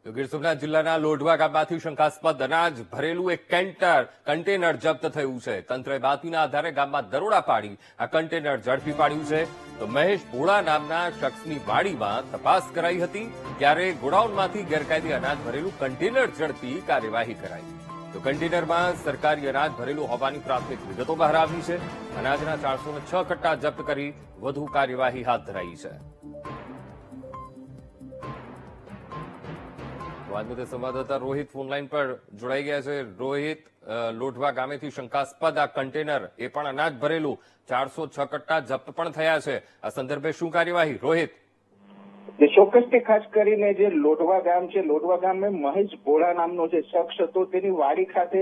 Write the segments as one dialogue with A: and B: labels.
A: તો ગીર સોમનાથ જિલ્લાના લોઢવા ગામમાંથી શંકાસ્પદ અનાજ ભરેલું એક કન્ટેનર જપ્ત થયું છે. તંત્રએ બાતમીના આધારે ગામમાં દરોડા પાડી આ કન્ટેનર ઝડપી પાડ્યું છે. તો મહેશ ભોળા નામના શખ્સની વાડીમાં તપાસ કરાઈ હતી, ત્યારે ગોડાઉનમાંથી ગેરકાયદે અનાજ ભરેલું કન્ટેનર ઝડપી કાર્યવાહી કરાઈ. તો કન્ટેનરમાં સરકારી અનાજ ભરેલું હોવાની પ્રાથમિક વિગતો બહાર આવી છે. અનાજના 406 કટ્ટા જપ્ત કરી વધુ કાર્યવાહી હાથ ધરાઈ છે. વાત મુદ્દે સંવાદદાતા રોહિત ફોનલાઈન પર જોડાઈ ગયા છે. રોહિત, લોઢવા ગામેથી શંકાસ્પદ આ કન્ટેનર, એ પણ અનાજ ભરેલું 406 કટ્ટા જપ્ત પણ થયા છે. આ સંદર્ભે શું કાર્યવાહી, રોહિત?
B: ચોક્કસથી ખાસ કરીને જે લોઢવા ગામ છે, લોઢવા ગામે મહેશ ભોળા નામનો જે શખ્સ હતો, તેની વાડી ખાતે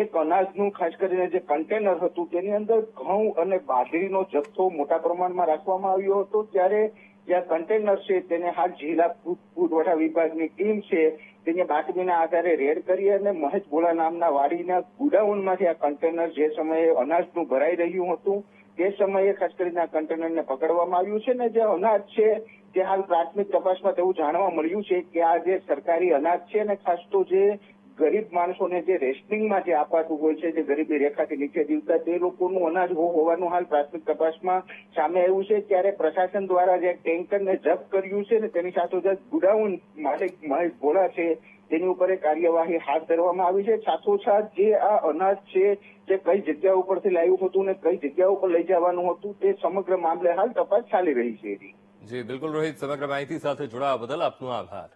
B: એક અનાજનું ખાસ કરીને જે કન્ટેનર હતું તેની અંદર ઘઉં અને બાજરીનો જથ્થો મોટા પ્રમાણમાં રાખવામાં આવ્યો હતો. ત્યારે જે કન્ટેનર છે તેને હાલ જિલ્લા પુરવઠા વિભાગની ટીમ છે તેને બાતમીના આધારે રેડ કરી અને મહેશ ભોળા નામના વાડીના ગોડાઉનમાંથી આ કન્ટેનર જે સમયે અનાજનું ભરાઈ રહ્યું હતું તે સમયે ખાસ કરીને આ કન્ટેનરને પકડવામાં આવ્યું છે. ને જે અનાજ છે તે હાલ પ્રાથમિક તપાસમાં તેવું જાણવા મળ્યું છે કે આ જે સરકારી અનાજ છે ને ખાસ તો જે ગરીબ માણસોને જે રેશનિંગમાં જે અપાતું હોય છે, જે ગરીબી રેખાથી નીચે જીવતા તે લોકોનું અનાજ હોવાનું હાલ પ્રાથમિક તપાસમાં સામે આવ્યું છે. ત્યારે પ્રશાસન દ્વારા જે ટેન્કરને જપ્ત કર્યું છે ને તેની સાથોસાથ ગોડાઉન માલિક મહેશ ભોળા છે તેની ઉપર કાર્યવાહી હાથ ધરવામાં આવી છે. સાથોસાથ જે આ અનાજ છે તે કઈ જગ્યા ઉપરથી લાવ્યું હતું ને કઈ જગ્યા ઉપર લઈ જવાનું હતું તે સમગ્ર મામલે હાલ તપાસ ચાલી રહી છે.
A: જી બિલકુલ રોહિત, સમગ્ર માહિતી સાથે જોડાવા બદલ આપનો આભાર.